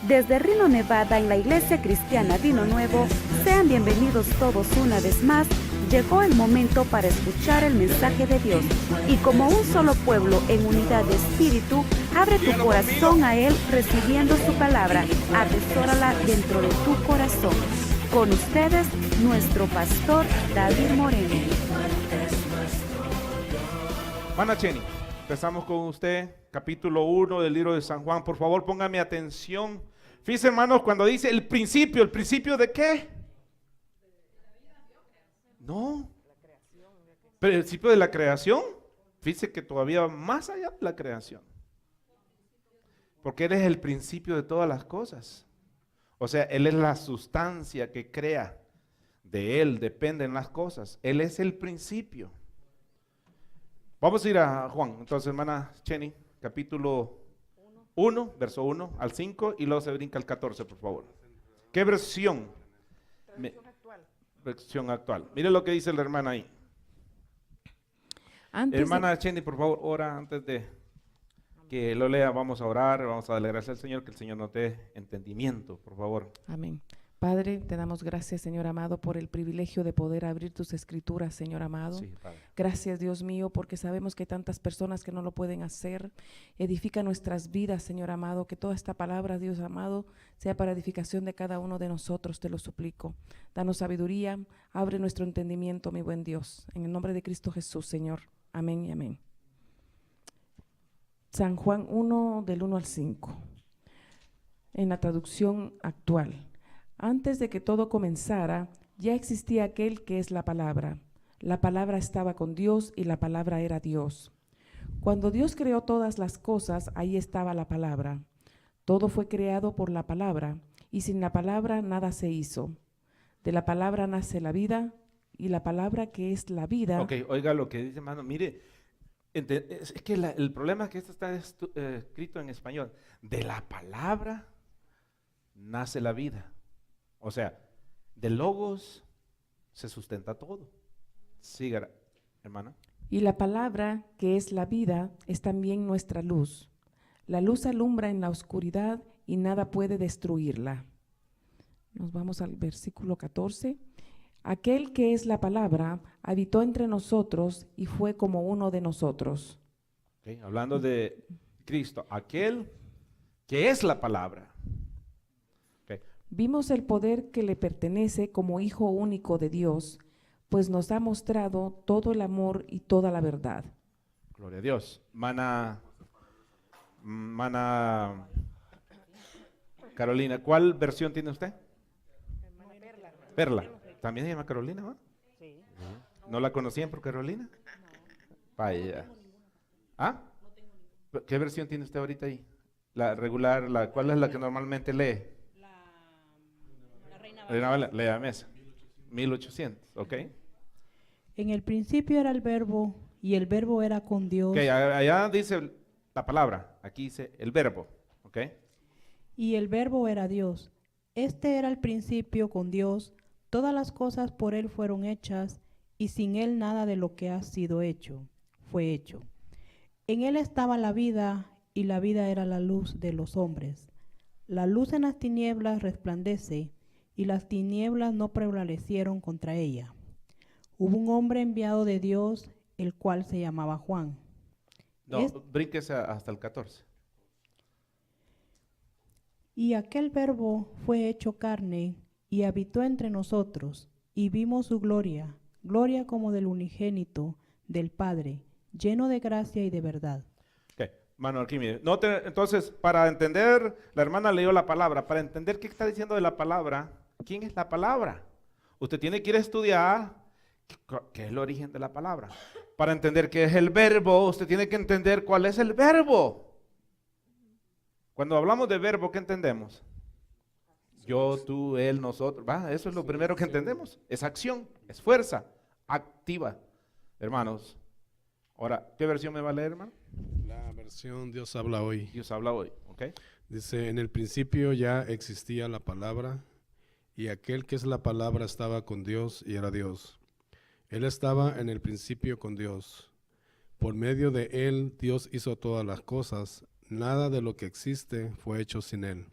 Desde Reno, Nevada, en la Iglesia Cristiana Vino Nuevo, sean bienvenidos todos una vez más. Llegó el momento para escuchar el mensaje de Dios. Y como un solo pueblo en unidad de espíritu, abre tu corazón a Él recibiendo su palabra. Atesórala dentro de tu corazón. Con ustedes, nuestro pastor David Moreno. Hermana Cheni, empezamos con usted, capítulo 1 del libro de San Juan. Por favor, póngame atención. Fíjense, hermanos, cuando dice ¿el principio de qué? No, pero el principio de la creación. Fíjense que todavía va más allá de la creación, porque Él es el principio de todas las cosas. O sea, Él es la sustancia que crea. De Él dependen las cosas. Él es el principio. Vamos a ir a Juan. Entonces, hermana Cheni, capítulo 1, verso 1 al 5, y luego se brinca al 14, por favor. ¿Qué versión? Traducción actual. Versión actual. Mire lo que dice la hermana ahí. Hermana Cheni, por favor, ora antes de que lo lea. Vamos a orar, vamos a darle gracias al Señor, que el Señor nos dé entendimiento, por favor. Amén. Padre, te damos gracias, Señor amado, por el privilegio de poder abrir tus escrituras, Señor amado. Sí, Padre. Gracias, Dios mío, porque sabemos que hay tantas personas que no lo pueden hacer. Edifica nuestras vidas, Señor amado, que toda esta palabra, Dios amado, sea para edificación de cada uno de nosotros, te lo suplico. Danos sabiduría, abre nuestro entendimiento, mi buen Dios. En el nombre de Cristo Jesús, Señor. Amén y amén. San Juan 1, del 1 al 5, en la traducción actual. Antes de que todo comenzara, ya existía aquel que es la palabra. La palabra estaba con Dios y la palabra era Dios. Cuando Dios creó todas las cosas, ahí estaba la palabra. Todo fue creado por la palabra, y sin la palabra nada se hizo. De la palabra nace la vida, y la palabra que es la vida. Ok, oiga lo que dice, hermano. Mire, es que el problema es que esto está escrito en español. De la palabra nace la vida. O sea, de logos se sustenta todo. Siga, hermana. Y la palabra, que es la vida, es también nuestra luz. La luz alumbra en la oscuridad y nada puede destruirla. Nos vamos al versículo 14. Aquel que es la palabra habitó entre nosotros y fue como uno de nosotros. Okay, hablando de Cristo, aquel que es la palabra. Vimos el poder que le pertenece como Hijo único de Dios, pues nos ha mostrado todo el amor y toda la verdad. Gloria a Dios. Mana Carolina, ¿cuál versión tiene usted? Perla. ¿También se llama Carolina, ¿va? Sí. ¿No la conocían por Carolina? Vaya. ¿Ah? ¿Qué versión tiene usted ahorita ahí? La regular, ¿cuál es la que normalmente lee? La Reina Lea Mesa. 1800, ¿ok? En el principio era el verbo, y el verbo era con Dios, Ok, allá dice la palabra, aquí dice el verbo, ¿ok? y el verbo era Dios. Este era el principio con Dios. Todas las cosas por Él fueron hechas, y sin Él nada de lo que ha sido hecho fue hecho. En Él estaba la vida, y la vida era la luz de los hombres. La luz en las tinieblas resplandece, y las tinieblas no prevalecieron contra ella. Hubo un hombre enviado de Dios, el cual se llamaba Juan. No, brínquese hasta el 14. Y aquel verbo fue hecho carne y habitó entre nosotros, y vimos su gloria, gloria como del unigénito del Padre, lleno de gracia y de verdad. Ok, mano, aquí mire. Entonces, para entender, la hermana leyó la palabra. Para entender qué está diciendo de la palabra, ¿quién es la palabra? Usted tiene que ir a estudiar qué es el origen de la palabra. Para entender qué es el verbo, usted tiene que entender cuál es el verbo. Cuando hablamos de verbo, ¿qué entendemos? Yo, tú, él, nosotros. ¿Va? Eso es lo primero que entendemos. Es acción, es fuerza, activa. Hermanos, ahora, ¿qué versión me va a leer, hermano? La versión Dios habla hoy. Dios habla hoy, ¿ok? Dice, en el principio ya existía la palabra, y aquel que es la palabra estaba con Dios y era Dios. Él estaba en el principio con Dios. Por medio de él Dios hizo todas las cosas. Nada de lo que existe fue hecho sin él.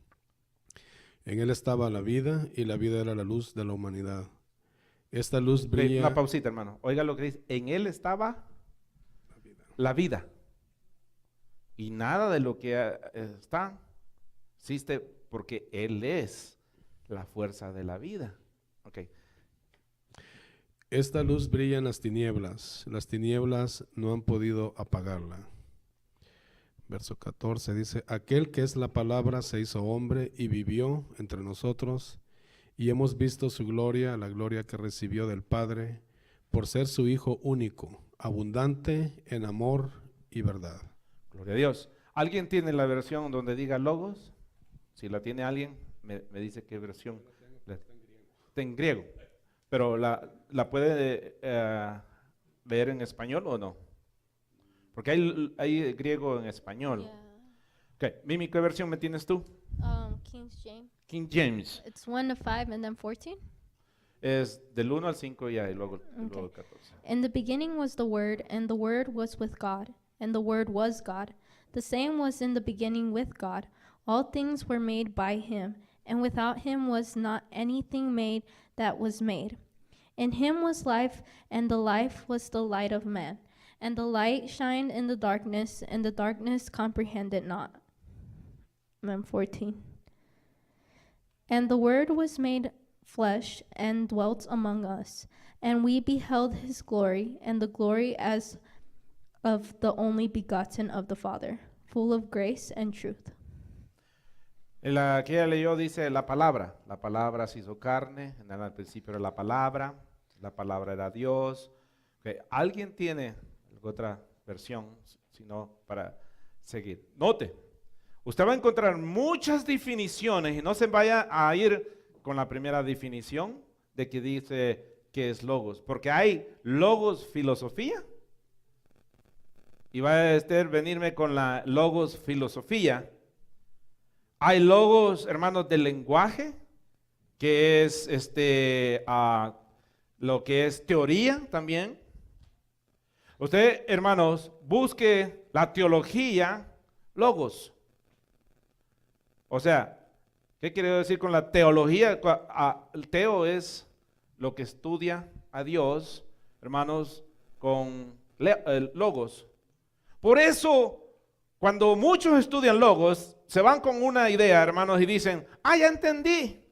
En él estaba la vida y la vida era la luz de la humanidad. Esta luz brilla. Una pausita, hermano. Oiga lo que dice. En él estaba la vida. Y nada de lo que está existe porque él es la fuerza de la vida. Okay. Esta luz brilla en las tinieblas no han podido apagarla. Verso 14 dice, aquel que es la palabra se hizo hombre y vivió entre nosotros, y hemos visto su gloria, la gloria que recibió del Padre, por ser su Hijo único, abundante en amor y verdad. Gloria a Dios. ¿Alguien tiene la versión donde diga logos? Si la tiene alguien, me dice qué versión. Está en griego. Pero ¿la puede leer en español o no? Porque hay griego en español. Yeah. Okay. Mimi, ¿qué versión me tienes tú? King James. King James. It's 1 to 5 and then 14. Es del 1 al 5 ya, y luego el 14. In the beginning was the Word, and the Word was with God, and the Word was God. The same was in the beginning with God. All things were made by him, and without him was not anything made that was made. In him was life, and the life was the light of man. And the light shined in the darkness, and the darkness comprehended not. And then 14. And the Word was made flesh and dwelt among us, and we beheld his glory, and the glory as of the only begotten of the Father, full of grace and truth. En la que ella leyó dice la palabra se hizo carne, en el principio era la palabra era Dios. Okay. ¿Alguien tiene otra versión? Si no, para seguir. Note, usted va a encontrar muchas definiciones y no se vaya a ir con la primera definición de que dice que es logos, porque hay logos filosofía y va a venirme con la logos filosofía. Hay logos, hermanos, del lenguaje, que es lo que es teoría también. Usted, hermanos, busque la teología, logos. O sea, ¿qué quiere decir con la teología? El teo es lo que estudia a Dios, hermanos, con logos. Por eso, cuando muchos estudian logos, se van con una idea, hermanos, y dicen, ya entendí.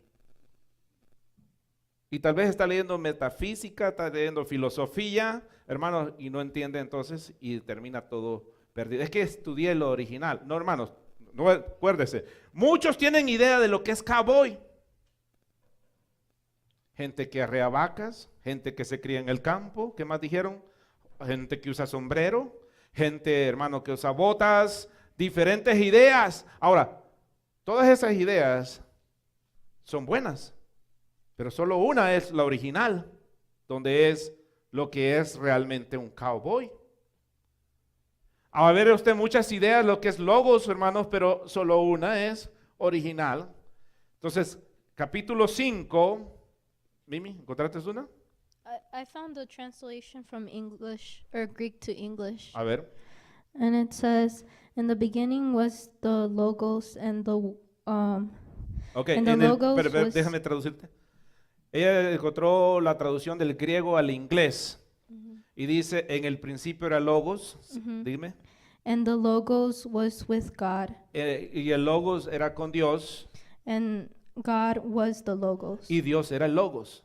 Y tal vez está leyendo metafísica, está leyendo filosofía, hermanos, y no entiende entonces y termina todo perdido. Es que estudié lo original. No, hermanos, no, acuérdese. Muchos tienen idea de lo que es cowboy. Gente que arrea vacas, gente que se cría en el campo, ¿qué más dijeron? Gente que usa sombrero, gente, hermano, que usa botas, diferentes ideas. Ahora, todas esas ideas son buenas, pero solo una es la original, donde es lo que es realmente un cowboy. A ver usted muchas ideas, lo que es logos, hermanos, pero solo una es original. Entonces, capítulo 5, Mimi, ¿encontraste una? I found the translation from English or Greek to English. A ver. And it says, in the beginning was the Logos and the Okay, and the Logos pero was, déjame traducirte. Ella encontró la traducción del griego al inglés y dice, en el principio era logos, dime. and the Logos was with God, Y el logos era con Dios and God was the Logos. y Dios era el logos.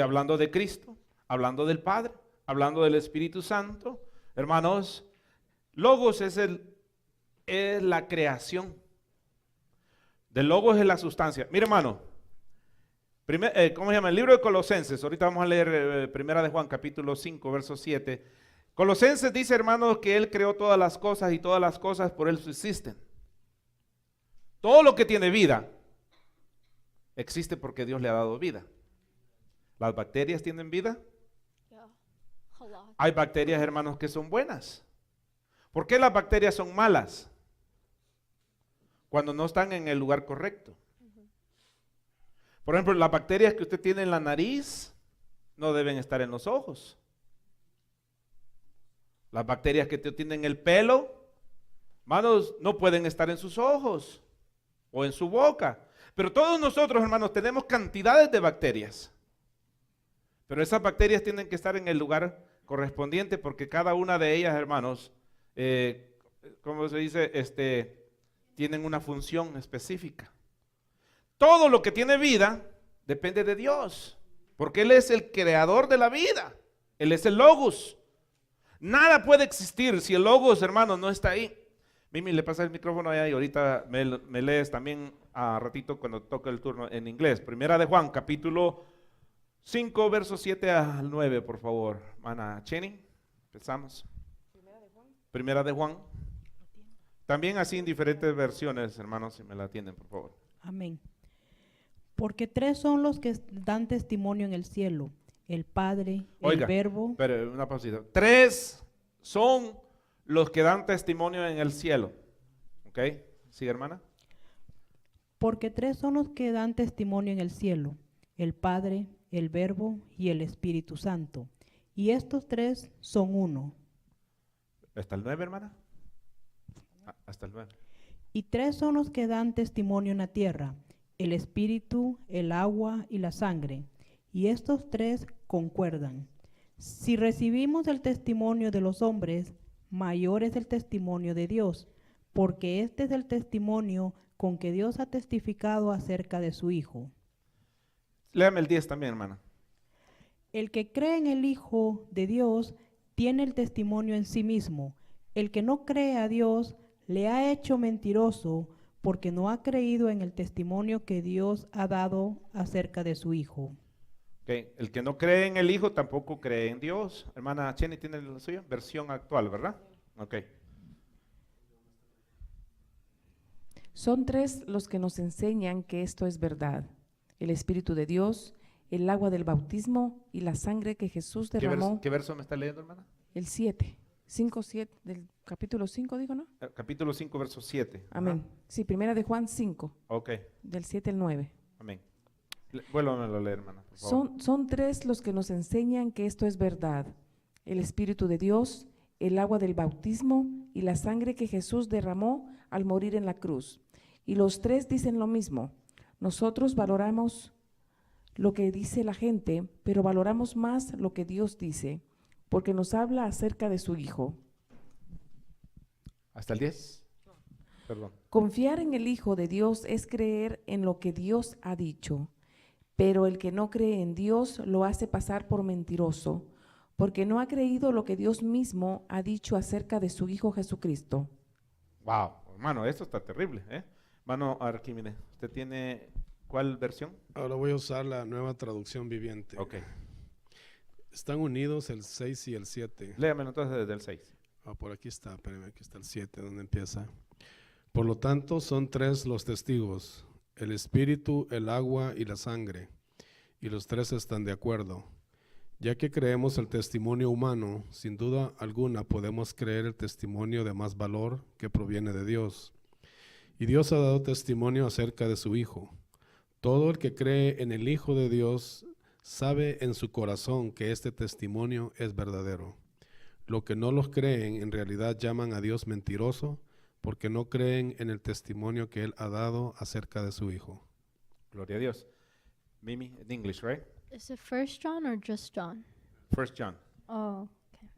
Hablando de Cristo, hablando del Padre, hablando del Espíritu Santo. Hermanos, logos es la creación. Del logos es la sustancia. Mire, hermano, ¿cómo se llama? El libro de Colosenses. Ahorita vamos a leer Primera de Juan, capítulo 5, verso 7. Colosenses dice, hermanos, que Él creó todas las cosas y todas las cosas por Él subsisten. Todo lo que tiene vida existe porque Dios le ha dado vida. ¿Las bacterias tienen vida? Yeah, a lot. Hay bacterias, hermanos, que son buenas. ¿Por qué las bacterias son malas? Cuando no están en el lugar correcto. Por ejemplo, las bacterias que usted tiene en la nariz no deben estar en los ojos. Las bacterias que usted tiene en el pelo, hermanos, no pueden estar en sus ojos o en su boca. Pero todos nosotros, hermanos, tenemos cantidades de bacterias. Pero esas bacterias tienen que estar en el lugar correspondiente porque cada una de ellas, hermanos, ¿cómo se dice? Tienen una función específica. Todo lo que tiene vida depende de Dios, porque Él es el creador de la vida. Él es el Logos. Nada puede existir si el Logos, hermanos, no está ahí. Mimi, le pasa el micrófono allá y ahorita me lees también a ratito cuando toque el turno en inglés. Primera de Juan, capítulo 5, versos 7 al 9, por favor. Mana Chenny, empezamos. Primera de Juan. También así en diferentes versiones, hermanos, si me la atienden, por favor. Amén. Porque tres son los que dan testimonio en el cielo: el Padre, Oiga, el Verbo. Pero una pausita. Tres son los que dan testimonio en el cielo. ¿Ok? ¿Sí, hermana? Porque tres son los que dan testimonio en el cielo: el Padre, el Verbo y el Espíritu Santo. Y estos tres son uno. ¿Hasta el 9, hermana? Hasta el 9. Y tres son los que dan testimonio en la tierra: el Espíritu, el agua y la sangre. Y estos tres concuerdan. Si recibimos el testimonio de los hombres, mayor es el testimonio de Dios, porque este es el testimonio con que Dios ha testificado acerca de su Hijo. Léame el 10 también, hermana. El que cree en el Hijo de Dios tiene el testimonio en sí mismo. El que no cree a Dios le ha hecho mentiroso, porque no ha creído en el testimonio que Dios ha dado acerca de su Hijo. Okay. El que no cree en el Hijo tampoco cree en Dios. Hermana Chenny, ¿tiene la suya? Versión actual, ¿verdad? Ok. Son tres los que nos enseñan que esto es verdad: el Espíritu de Dios, el agua del bautismo y la sangre que Jesús derramó. ¿Qué verso me está leyendo, hermana? El 7, 5, 7, del capítulo 5, digo, ¿no? Capítulo 5, verso 7. Amén. Ajá. Sí, primera de Juan 5, Ok, del 7 al 9. amén. Vuélvamelo a leer, hermana, por favor. Son tres los que nos enseñan que esto es verdad: el Espíritu de Dios, el agua del bautismo y la sangre que Jesús derramó al morir en la cruz. Y los tres dicen lo mismo. Nosotros valoramos lo que dice la gente, pero valoramos más lo que Dios dice, porque nos habla acerca de su Hijo. ¿Hasta el 10? Perdón. Confiar en el Hijo de Dios es creer en lo que Dios ha dicho, pero el que no cree en Dios lo hace pasar por mentiroso, porque no ha creído lo que Dios mismo ha dicho acerca de su Hijo Jesucristo. Wow, hermano, esto está terrible, ¿eh? Hermano Arquímedes, ¿usted tiene cuál versión? Ahora voy a usar la Nueva Traducción Viviente. Ok. Están unidos el 6 y el 7. Léamelo entonces desde el 6. Por aquí está, espérame, aquí está el 7, donde empieza. Por lo tanto, son tres los testigos: el Espíritu, el agua y la sangre. Y los tres están de acuerdo. Ya que creemos el testimonio humano, sin duda alguna podemos creer el testimonio de más valor que proviene de Dios. Y Dios ha dado testimonio acerca de su Hijo. Todo el que cree en el Hijo de Dios sabe en su corazón que este testimonio es verdadero. Los que no los creen en realidad llaman a Dios mentiroso, porque no creen en el testimonio que Él ha dado acerca de su Hijo. Gloria a Dios. Mimi, in English, right? Is it 1 John or just John? 1 John. Oh, okay.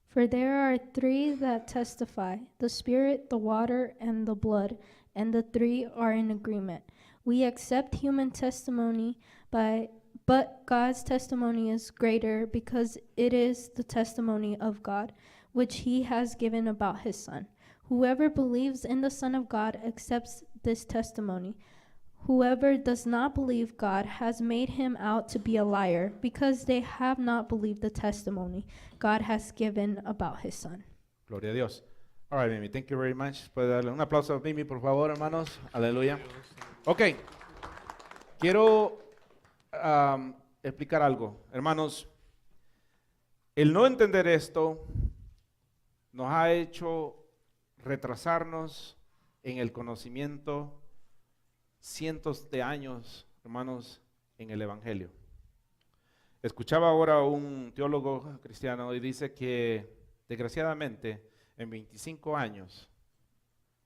For there are three that testify: the Spirit, the water, and the blood, and the three are in agreement. We accept human testimony, but God's testimony is greater, because it is the testimony of God, which He has given about His Son. Whoever believes in the Son of God accepts this testimony. Whoever does not believe God has made him out to be a liar, because they have not believed the testimony God has given about His Son. Gloria a Dios. All right, Mimi, thank you very much. Puede darle un aplauso a Mimi, por favor, hermanos. Aleluya. Ok. Quiero explicar algo. Hermanos, el no entender esto nos ha hecho retrasarnos en el conocimiento cientos de años, hermanos, en el Evangelio. Escuchaba ahora un teólogo cristiano y dice que desgraciadamente en 25 años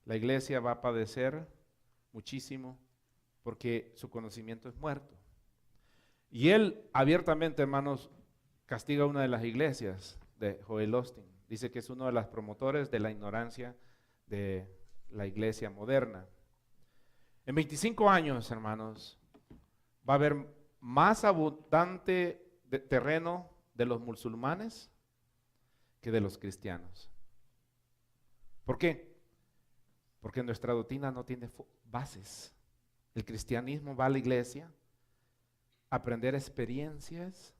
la iglesia va a padecer muchísimo porque su conocimiento es muerto. Y él abiertamente, hermanos, castiga una de las iglesias de Joel Osteen. Dice que es uno de los promotores de la ignorancia de la iglesia moderna. En 25 años, hermanos, va a haber más abundante terreno de los musulmanes que de los cristianos. ¿Por qué? Porque nuestra doctrina no tiene bases. El cristianismo va a la iglesia a aprender experiencias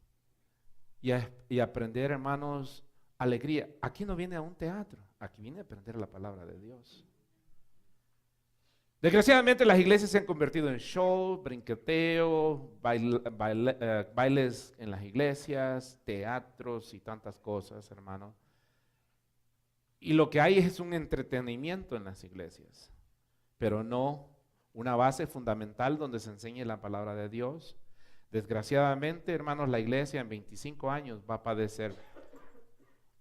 y aprender, hermanos, alegría. Aquí no viene a un teatro, aquí viene a aprender la palabra de Dios. Desgraciadamente las iglesias se han convertido en show, brinqueteo, bailes en las iglesias, teatros y tantas cosas, hermano. Y lo que hay es un entretenimiento en las iglesias, pero no una base fundamental donde se enseñe la palabra de Dios. Desgraciadamente, hermanos, la iglesia en 25 años va a padecer.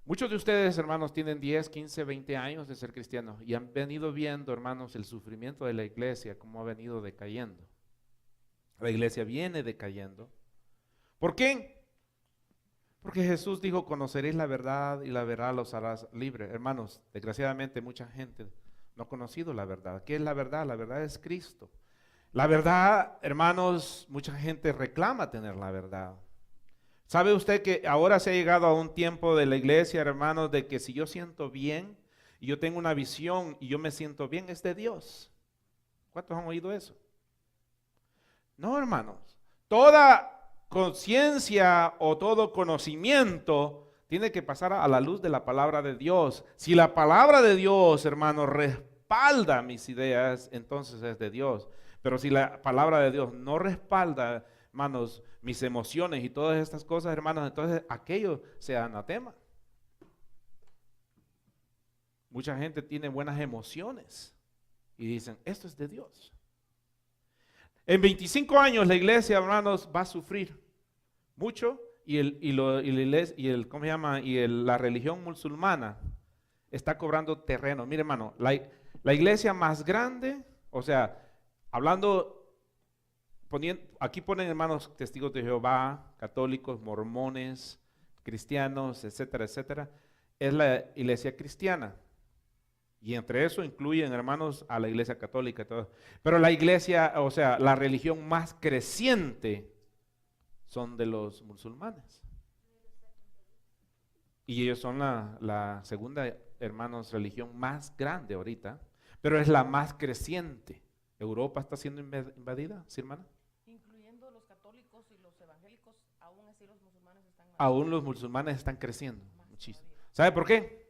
Muchos de ustedes, hermanos, tienen 10, 15, 20 años de ser cristianos y han venido viendo, hermanos, el sufrimiento de la iglesia, cómo ha venido decayendo. La iglesia viene decayendo. ¿Por qué? Porque Jesús dijo, conoceréis la verdad y la verdad los harás libres. Hermanos, desgraciadamente mucha gente no ha conocido la verdad. ¿Qué es la verdad? La verdad es Cristo. La verdad, hermanos, mucha gente reclama tener la verdad. ¿Sabe usted que ahora se ha llegado a un tiempo de la iglesia, hermanos, de que si yo siento bien y yo tengo una visión y yo me siento bien, es de Dios? ¿Cuántos han oído eso? No, hermanos. Toda conciencia o todo conocimiento tiene que pasar a la luz de la palabra de Dios. Si la palabra de Dios, hermanos, respalda mis ideas, entonces es de Dios. Pero si la palabra de Dios no respalda, hermanos, mis emociones y todas estas cosas, hermanos, entonces aquello sea anatema. Mucha gente tiene buenas emociones y dicen, esto es de Dios. En 25 años la iglesia, hermanos, va a sufrir mucho ¿cómo se llama? La religión musulmana está cobrando terreno. Mire, hermano, la iglesia más grande, o sea, aquí ponen, hermanos, testigos de Jehová, católicos, mormones, cristianos, etcétera, etcétera, es la iglesia cristiana. Y entre eso incluyen, hermanos, a la iglesia católica y todo. Pero la iglesia, o sea, la religión más creciente son de los musulmanes. Y ellos son la segunda, hermanos, religión más grande ahorita, pero es la más creciente. Europa está siendo invadida, ¿sí, hermana? Incluyendo los católicos y los evangélicos, aún así los musulmanes están... Aún los musulmanes están creciendo muchísimo. ¿Sabe por qué?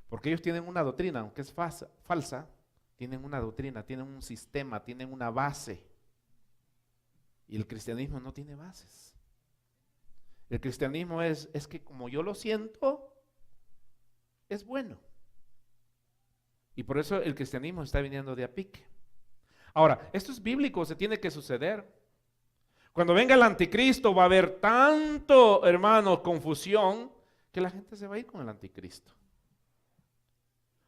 Porque ellos tienen una doctrina, aunque es falsa, tienen una doctrina, tienen un sistema, tienen una base. Y el cristianismo no tiene bases. El cristianismo es que como yo lo siento, es bueno. Y por eso el cristianismo está viniendo de a pique. Ahora, esto es bíblico, se tiene que suceder. Cuando venga el anticristo va a haber tanto, hermanos, confusión, que la gente se va a ir con el anticristo.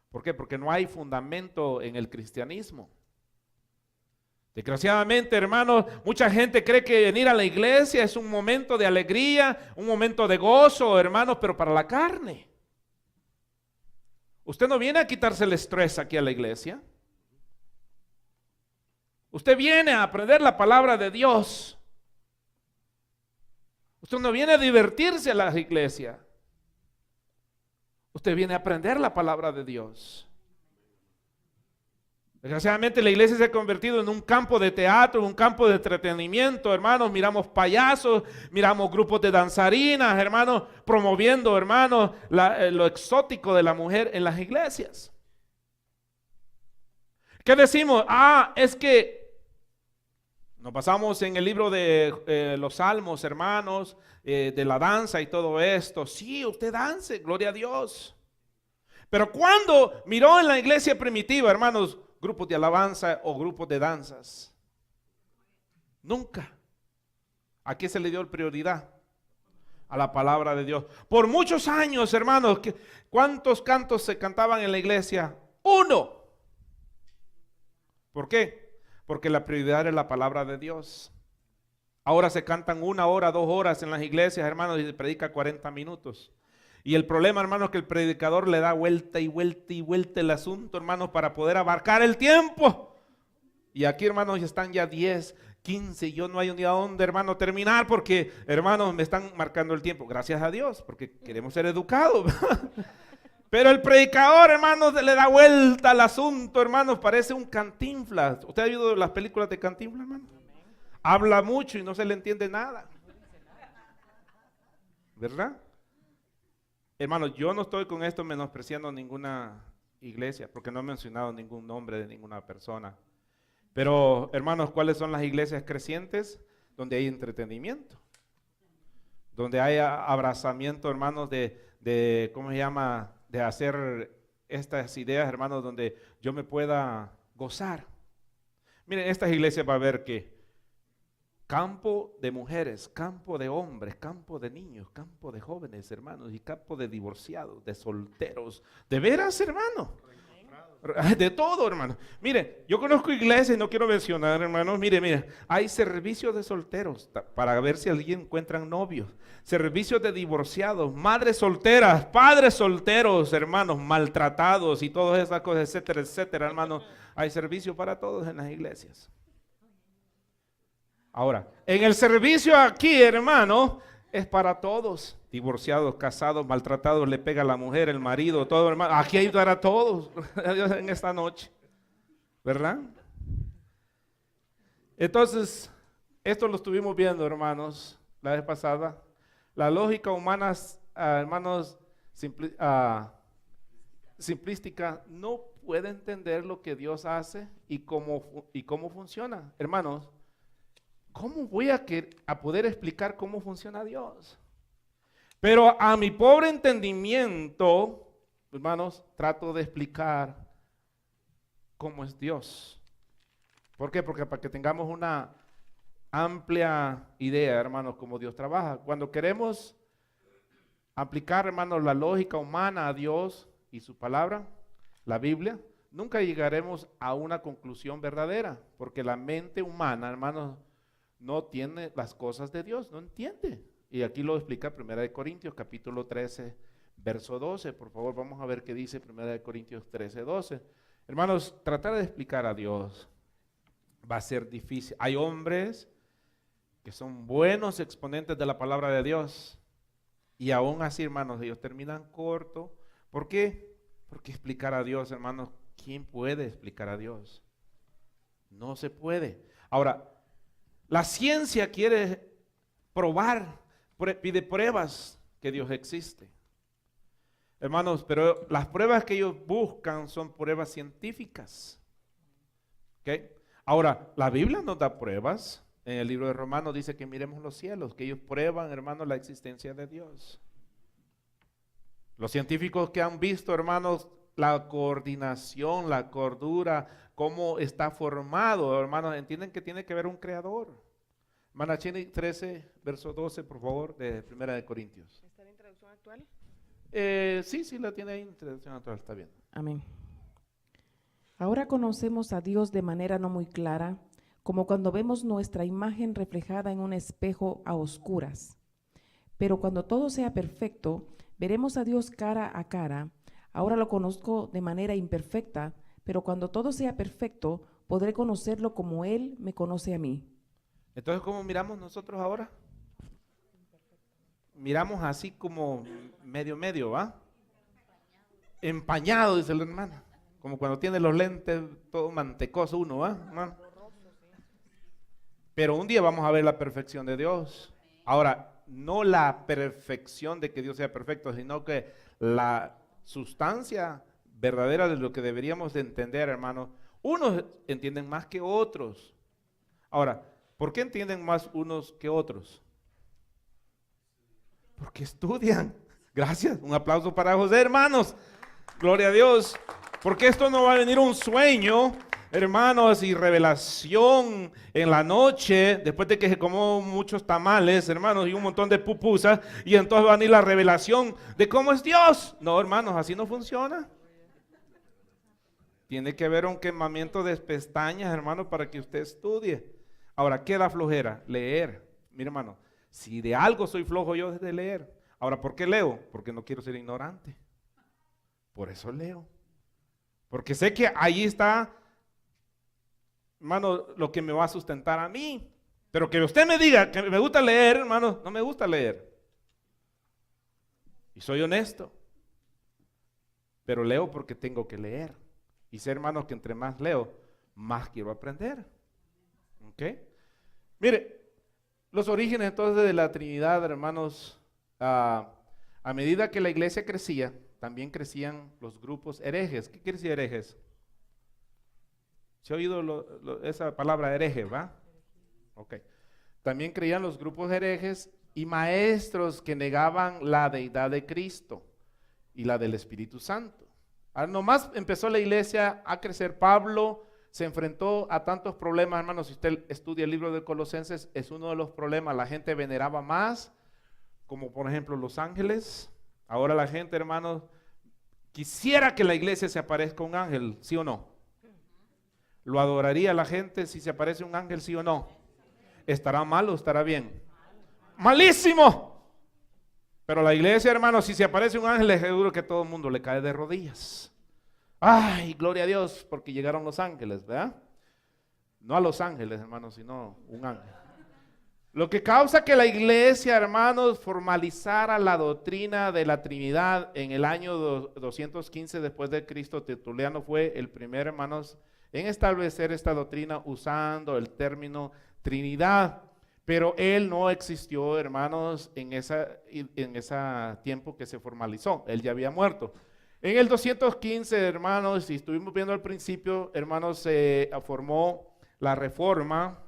¿Por qué? Porque no hay fundamento en el cristianismo. Desgraciadamente, hermanos, mucha gente cree que venir a la iglesia es un momento de alegría, un momento de gozo, hermanos, pero para la carne. Usted no viene a quitarse el estrés aquí a la iglesia. Usted viene a aprender la palabra de Dios. Usted no viene a divertirse a la iglesia. Usted viene a aprender la palabra de Dios. Desgraciadamente la iglesia se ha convertido en un campo de teatro, un campo de entretenimiento, hermanos. Miramos payasos, miramos grupos de danzarinas, hermanos, promoviendo, hermanos, lo exótico de la mujer en las iglesias. ¿Qué decimos? Es que nos basamos en el libro de los Salmos, hermanos, de la danza y todo esto. Sí, usted dance, gloria a Dios. Pero cuando miró en la iglesia primitiva, hermanos, grupos de alabanza o grupos de danzas, nunca. ¿A qué se le dio prioridad? A la palabra de Dios. Por muchos años, hermanos, ¿cuántos cantos se cantaban en la iglesia? Uno. ¿Por qué? Porque la prioridad es la palabra de Dios. Ahora se cantan 1 hora, 2 horas en las iglesias, hermanos, y se predica 40 minutos. Y el problema, hermanos, es que el predicador le da vuelta y vuelta y vuelta el asunto, hermanos, para poder abarcar el tiempo. Y aquí, hermanos, ya están ya 10, 15, yo no hay ni a dónde, hermano, terminar, porque, hermanos, me están marcando el tiempo. Gracias a Dios, porque queremos ser educados. Pero el predicador, hermanos, le da vuelta al asunto, hermanos, parece un Cantinflas. ¿Usted ha visto las películas de Cantinflas, hermano? Habla mucho y no se le entiende nada. ¿Verdad? Hermanos, yo no estoy con esto menospreciando ninguna iglesia, porque no he mencionado ningún nombre de ninguna persona. Pero, hermanos, ¿cuáles son las iglesias crecientes? Donde hay entretenimiento. Donde hay abrazamiento, hermanos, de ¿cómo se llama? De hacer estas ideas, hermanos, donde yo me pueda gozar. Miren, estas iglesias va a haber que campo de mujeres, campo de hombres, campo de niños, campo de jóvenes, hermanos, y campo de divorciados, de solteros. ¿De veras, hermano? De todo, hermano. Mire, yo conozco iglesias y no quiero mencionar, hermanos. Mire, hay servicios de solteros para ver si alguien encuentran novios. Servicios de divorciados, madres solteras, padres solteros, hermanos, maltratados y todas esas cosas, etcétera, etcétera, hermanos. Hay servicio para todos en las iglesias. Ahora, en el servicio aquí, hermano, es para todos. Divorciados, casados, maltratados, le pega a la mujer, el marido, todo, hermano. Aquí hay para todos en esta noche, ¿verdad? Entonces, esto lo estuvimos viendo, hermanos, la vez pasada. La lógica humana, hermanos, simplística, no puede entender lo que Dios hace y cómo funciona. Hermanos, ¿cómo voy a poder explicar cómo funciona Dios? Pero a mi pobre entendimiento, hermanos, trato de explicar cómo es Dios. ¿Por qué? Porque para que tengamos una amplia idea, hermanos, cómo Dios trabaja. Cuando queremos aplicar, hermanos, la lógica humana a Dios y su palabra, la Biblia, nunca llegaremos a una conclusión verdadera, porque la mente humana, hermanos, no tiene las cosas de Dios, no entiende. Y aquí lo explica 1 Corintios capítulo 13, verso 12. Por favor, vamos a ver qué dice 1 Corintios 13, 12. Hermanos, tratar de explicar a Dios va a ser difícil. Hay hombres que son buenos exponentes de la palabra de Dios y aún así, hermanos, ellos terminan corto. ¿Por qué? Porque explicar a Dios, hermanos, ¿quién puede explicar a Dios? No se puede. Ahora, la ciencia quiere probar, pide pruebas que Dios existe. Hermanos, pero las pruebas que ellos buscan son pruebas científicas. ¿Okay? Ahora, la Biblia nos da pruebas. En el libro de Romanos dice que miremos los cielos, que ellos prueban, hermanos, la existencia de Dios. Los científicos que han visto, hermanos, la coordinación, la cordura, cómo está formado, hermanos, entienden que tiene que haber un creador. Hermana Chini, 13, verso 12, por favor, de 1 Corintios. ¿Está en traducción actual? Sí, la tiene ahí en traducción actual, está bien. Amén. Ahora conocemos a Dios de manera no muy clara, como cuando vemos nuestra imagen reflejada en un espejo a oscuras. Pero cuando todo sea perfecto, veremos a Dios cara a cara. Ahora lo conozco de manera imperfecta, pero cuando todo sea perfecto, podré conocerlo como Él me conoce a mí. Entonces, ¿cómo miramos nosotros ahora? Miramos así como medio, ¿va? Empañado, dice la hermana. Como cuando tiene los lentes todo mantecoso uno, ¿va, hermano? Pero un día vamos a ver la perfección de Dios. Ahora, no la perfección de que Dios sea perfecto, sino que la sustancia verdadera de lo que deberíamos de entender, hermanos. Unos entienden más que otros. Ahora, ¿por qué entienden más unos que otros? Porque estudian. Gracias, un aplauso para José, hermanos. Gloria a Dios. Porque esto no va a venir un sueño, hermanos, y revelación en la noche, después de que se comió muchos tamales, hermanos, y un montón de pupusas, y entonces va a venir la revelación de cómo es Dios. No, hermanos, así no funciona. Tiene que haber un quemamiento de pestañas, hermano, para que usted estudie. Ahora, ¿qué da flojera? Leer. Mire, hermano, si de algo soy flojo yo es de leer. Ahora, ¿por qué leo? Porque no quiero ser ignorante. Por eso leo. Porque sé que ahí está, hermano, lo que me va a sustentar a mí. Pero que usted me diga que me gusta leer, hermano, no me gusta leer. Y soy honesto. Pero leo porque tengo que leer. Y sé, hermanos, que entre más leo, más quiero aprender. ¿Ok? Mire, los orígenes entonces de la Trinidad, hermanos, a medida que la iglesia crecía, también crecían los grupos herejes. ¿Qué quiere decir herejes? ¿Se ha oído esa palabra hereje, va? Ok. También creían los grupos herejes y maestros que negaban la deidad de Cristo y la del Espíritu Santo. Nomás empezó la iglesia a crecer. Pablo se enfrentó a tantos problemas, hermanos. Si usted estudia el libro de Colosenses, es uno de los problemas. La gente veneraba más, como por ejemplo los ángeles. Ahora la gente, hermanos, quisiera que la iglesia se aparezca un ángel, ¿sí o no? ¿Lo adoraría la gente si se aparece un ángel, sí o no? ¿Estará mal o estará bien? ¡Malísimo! Pero la iglesia, hermanos, si se aparece un ángel, es seguro que todo el mundo le cae de rodillas. ¡Ay, gloria a Dios! Porque llegaron los ángeles, ¿verdad? No a los ángeles, hermanos, sino un ángel. Lo que causa que la iglesia, hermanos, formalizara la doctrina de la Trinidad en el año 215 después de Cristo, Tertuliano fue el primer, hermanos, en establecer esta doctrina usando el término Trinidad. Pero él no existió, hermanos, en ese tiempo que se formalizó. Él ya había muerto. En el 215, hermanos, si estuvimos viendo al principio, hermanos, se formó la Reforma,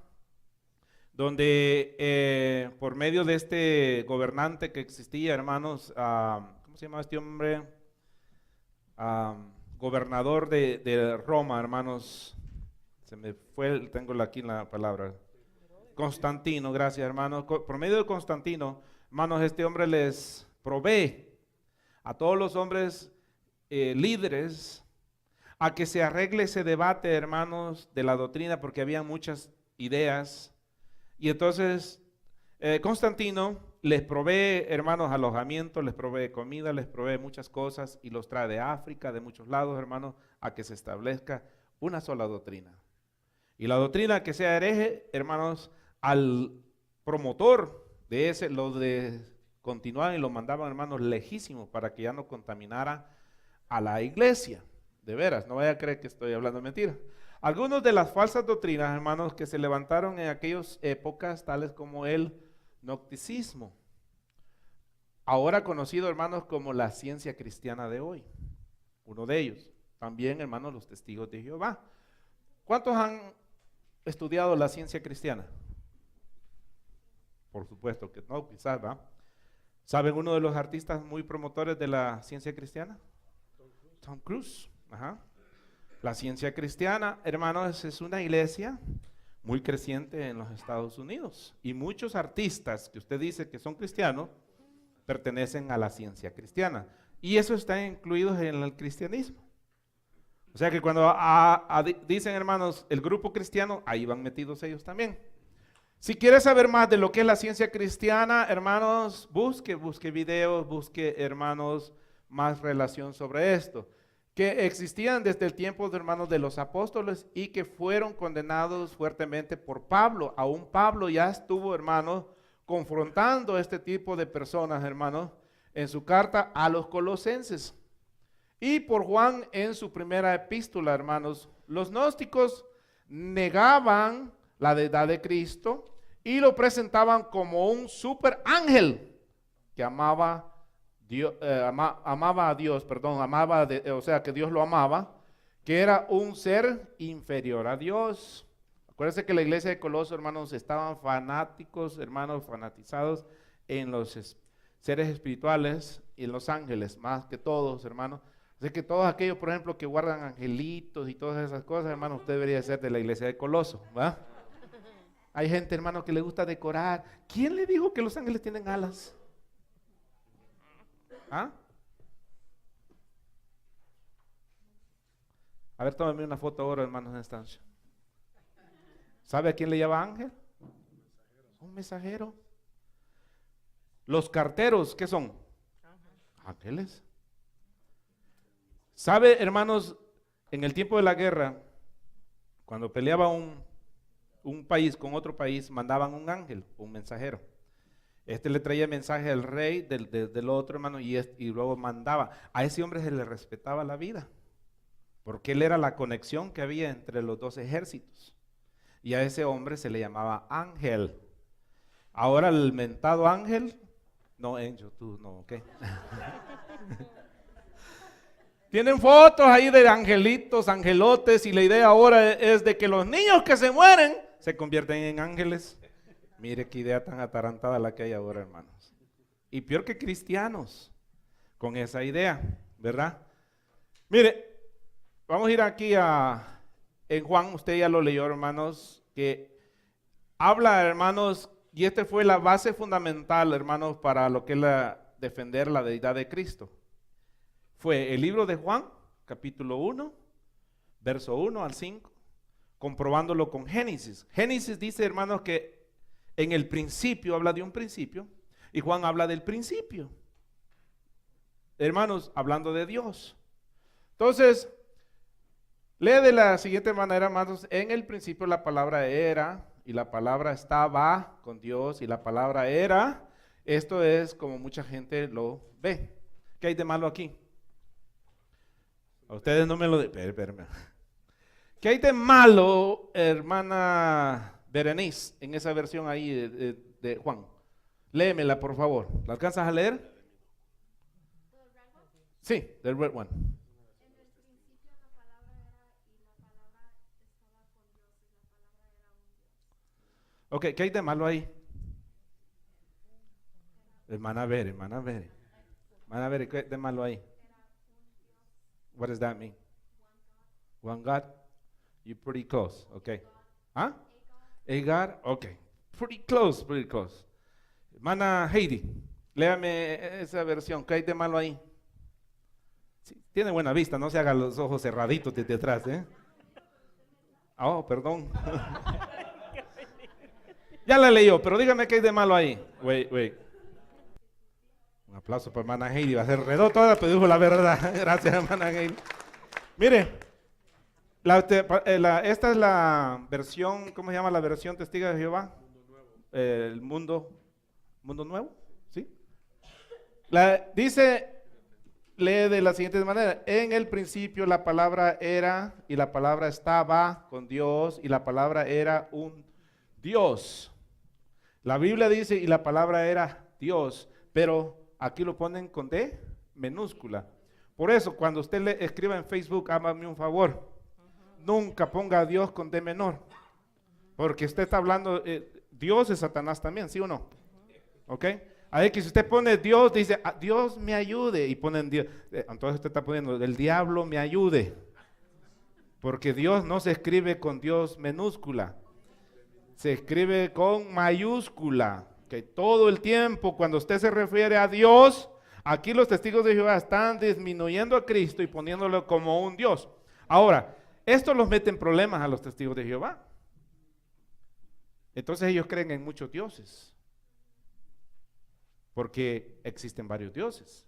donde por medio de este gobernante que existía, hermanos, ¿cómo se llama este hombre? Gobernador de Roma, hermanos, se me fue, tengo aquí la palabra. Constantino, gracias, hermanos. Por medio de Constantino, hermanos, este hombre les provee a todos los hombres líderes a que se arregle ese debate, hermanos, de la doctrina, porque había muchas ideas. Y entonces Constantino les provee, hermanos, alojamiento, les provee comida, les provee muchas cosas y los trae de África, de muchos lados, hermanos, a que se establezca una sola doctrina. Y la doctrina que sea hereje, hermanos, al promotor de ese, lo de continuar y lo mandaban, hermanos, lejísimos para que ya no contaminara a la iglesia. De veras, no vaya a creer que estoy hablando mentira. Algunas de las falsas doctrinas, hermanos, que se levantaron en aquellas épocas, tales como el gnosticismo, ahora conocido, hermanos, como la ciencia cristiana de hoy. Uno de ellos. También, hermanos, los testigos de Jehová. ¿Cuántos han estudiado la ciencia cristiana? Por supuesto que no, quizás, ¿va? ¿Saben uno de los artistas muy promotores de la ciencia cristiana? Tom Cruise. Ajá. La ciencia cristiana, hermanos, es una iglesia muy creciente en los Estados Unidos. Y muchos artistas que usted dice que son cristianos, pertenecen a la ciencia cristiana. Y eso está incluido en el cristianismo. O sea que cuando dicen, hermanos, el grupo cristiano, ahí van metidos ellos también. Si quiere saber más de lo que es la ciencia cristiana, hermanos, busque videos, busque, hermanos, más relación sobre esto. Que existían desde el tiempo, de hermanos, de los apóstoles y que fueron condenados fuertemente por Pablo. Aún Pablo ya estuvo, hermanos, confrontando a este tipo de personas, hermanos, en su carta a los colosenses. Y por Juan en su primera epístola, hermanos, los gnósticos negaban la deidad de Cristo y lo presentaban como un super ángel que amaba a Dios, o sea que Dios lo amaba, que era un ser inferior a Dios. Acuérdense que la iglesia de Coloso, hermanos, estaban fanáticos, hermanos, fanatizados en los seres espirituales y en los ángeles, más que todos, hermanos. Así que todos aquellos, por ejemplo, que guardan angelitos y todas esas cosas, hermanos, usted debería ser de la iglesia de Coloso, ¿va? Hay gente, hermano, que le gusta decorar. ¿Quién le dijo que los ángeles tienen alas? ¿Ah? A ver, tómame una foto ahora, hermanos, en esta noche. ¿Sabe a quién le llama ángel? Un mensajero. Los carteros, ¿qué son? Ángeles. ¿Sabe, hermanos, en el tiempo de la guerra, cuando peleaba un país con otro país, mandaban un ángel, un mensajero? Este le traía mensaje al rey del otro, hermano, y luego mandaba. A ese hombre se le respetaba la vida, porque él era la conexión que había entre los dos ejércitos. Y a ese hombre se le llamaba ángel. Ahora el mentado ángel, no, Angel, tú no, ok. Tienen fotos ahí de angelitos, angelotes, y la idea ahora es de que los niños que se mueren se convierten en ángeles. Mire qué idea tan atarantada la que hay ahora, hermanos. Y peor que cristianos con esa idea, ¿verdad? Mire, vamos a ir aquí en Juan, usted ya lo leyó, hermanos, que habla, hermanos, y esta fue la base fundamental, hermanos, para lo que es defender la deidad de Cristo. Fue el libro de Juan, capítulo 1, verso 1 al 5, comprobándolo con Génesis. Génesis dice, hermanos, que en el principio habla de un principio, y Juan habla del principio. Hermanos, hablando de Dios. Entonces, lee de la siguiente manera, hermanos: en el principio la palabra era, y la palabra estaba con Dios, y la palabra era. Esto es como mucha gente lo ve. ¿Qué hay de malo aquí? A ustedes no me lo espérame. ¿Qué hay de malo, hermana Berenice, en esa versión ahí de Juan? Léemela, por favor. ¿La alcanzas a leer? Sí, the red one. Ok, ¿qué hay de malo ahí? Hermana Bere, ¿qué hay de malo ahí? What does that mean? One God? You're pretty close, okay. ¿Ah? A God? Okay. Pretty close. Hermana Heidi, léame esa versión. ¿Qué hay de malo ahí? Sí, tiene buena vista, no se haga los ojos cerraditos desde atrás, ¿eh? Oh, perdón. Ya la leyó, pero dígame qué hay de malo ahí. Wait. Un aplauso para hermana Heidi. Va a ser redonda toda, pero dijo la verdad. Gracias, hermana Heidi. Mire, esta es la versión, ¿cómo se llama la versión testigo de Jehová? El mundo nuevo, ¿sí? Lee de la siguiente manera: en el principio la palabra era, y la palabra estaba con Dios, y la palabra era un Dios. La Biblia dice, y la palabra era Dios, pero aquí lo ponen con D minúscula. Por eso, cuando usted le escriba en Facebook, hágame un favor, nunca ponga a Dios con D menor, porque usted está hablando, Dios es Satanás también, ¿sí o no? ¿Ok? Ahí que si usted pone Dios, dice, Dios me ayude, y ponen Dios, entonces usted está poniendo, el diablo me ayude, porque Dios no se escribe con Dios minúscula, se escribe con mayúscula. Que todo el tiempo cuando usted se refiere a Dios, aquí los testigos de Jehová están disminuyendo a Cristo y poniéndolo como un Dios. Ahora, esto los mete en problemas a los testigos de Jehová. Entonces ellos creen en muchos dioses, porque existen varios dioses.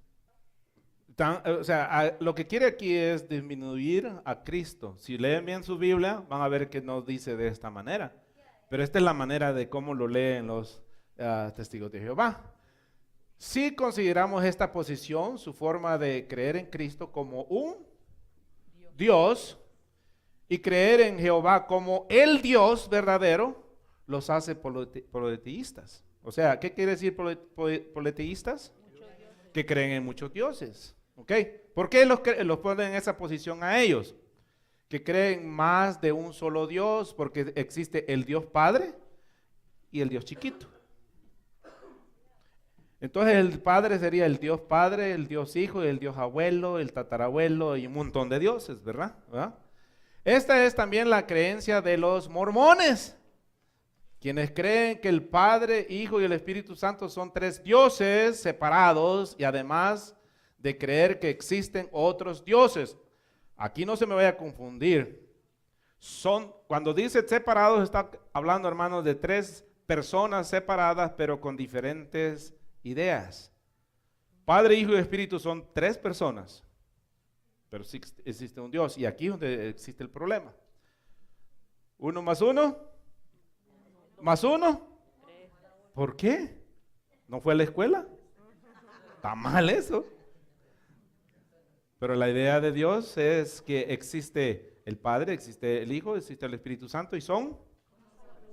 Lo que quiere aquí es disminuir a Cristo. Si leen bien su Biblia, van a ver que no dice de esta manera, pero esta es la manera de cómo lo leen los testigos de Jehová. Si consideramos esta posición, su forma de creer en Cristo como un Dios y creer en Jehová como el Dios verdadero, los hace politeístas. O sea, ¿qué quiere decir politeístas? Que creen en muchos dioses. ¿Ok? ¿Por qué los ponen en esa posición a ellos? Que creen más de un solo Dios, porque existe el Dios Padre y el Dios chiquito. Entonces el Padre sería el Dios Padre, el Dios Hijo, el Dios Abuelo, el Tatarabuelo y un montón de dioses, ¿verdad? Esta es también la creencia de los mormones, quienes creen que el Padre, Hijo y el Espíritu Santo son tres dioses separados, y además de creer que existen otros dioses. Aquí no se me vaya a confundir. Cuando dice separados, está hablando, hermanos, de tres personas separadas, pero con diferentes ideas. Padre, Hijo y Espíritu son tres personas, pero sí existe un Dios, y aquí es donde existe el problema. 1 más 1 más 1. ¿Por qué? ¿No fue a la escuela? Está mal eso. Pero la idea de Dios es que existe el Padre, existe el Hijo, existe el Espíritu Santo y son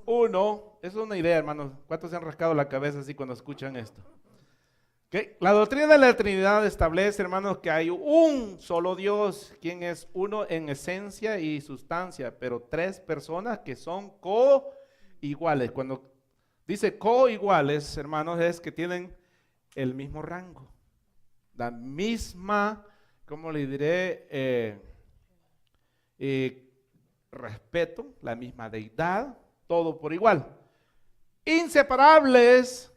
uno. Esa es una idea, hermanos. ¿Cuántos se han rascado la cabeza así cuando escuchan esto? ¿Okay? La doctrina de la Trinidad establece, hermanos, que hay un solo Dios, quien es uno en esencia y sustancia, pero tres personas que son coiguales. Cuando dice coiguales, hermanos, es que tienen el mismo rango, la misma, ¿cómo le diré? Respeto, la misma deidad, todo por igual. Inseparables,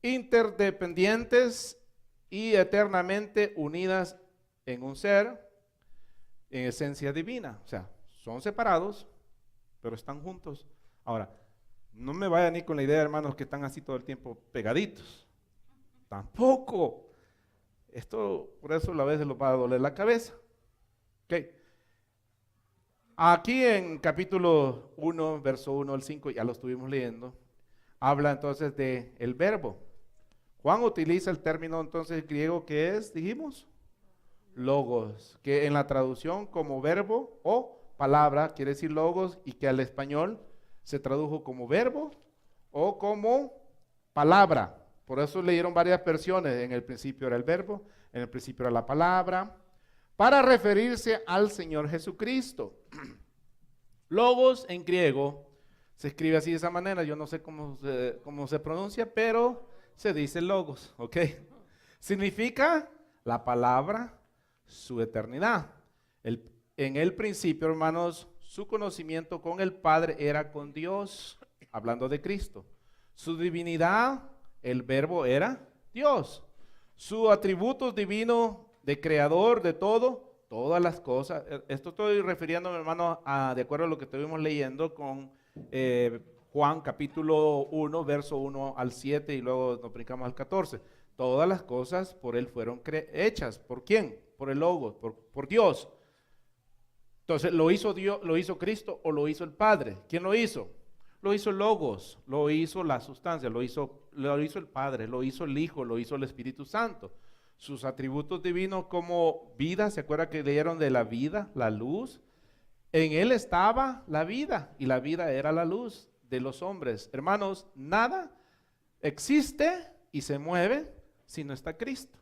interdependientes y eternamente unidas en un ser en esencia divina. O sea, son separados, pero están juntos. Ahora, no me vayan ni con la idea, hermanos, que están así todo el tiempo pegaditos. Tampoco. Esto, por eso a veces los va a doler la cabeza. Okay. Aquí en capítulo 1, verso 1 al 5, ya lo estuvimos leyendo, habla entonces de el verbo. Juan utiliza el término entonces griego que es, dijimos, logos, que en la traducción como verbo o palabra quiere decir logos, y que al español se tradujo como verbo o como palabra. Por eso leyeron varias versiones. En el principio era el verbo, en el principio era la palabra, para referirse al Señor Jesucristo. Logos en griego se escribe así de esa manera. Yo no sé cómo se pronuncia, pero se dice logos, ¿ok? Significa la palabra, su eternidad. En el principio, hermanos, su conocimiento con el Padre era con Dios, hablando de Cristo. Su divinidad, el verbo era Dios. Su atributo divino de creador de todo, todas las cosas. Esto estoy refiriéndome, hermano, de acuerdo a lo que estuvimos leyendo con Juan capítulo 1, verso 1 al 7 y luego nos brincamos al 14. Todas las cosas por Él fueron hechas. ¿Por quién? Por el Logos, por Dios. Entonces, ¿lo hizo Dios, lo hizo Cristo o lo hizo el Padre? ¿Quién lo hizo? Lo hizo el Logos, lo hizo la sustancia, lo hizo el Padre, lo hizo el Hijo, lo hizo el Espíritu Santo. Sus atributos divinos como vida, ¿se acuerdan que leyeron de la vida, la luz? En Él estaba la vida y la vida era la luz de los hombres. Hermanos, nada existe y se mueve si no está Cristo.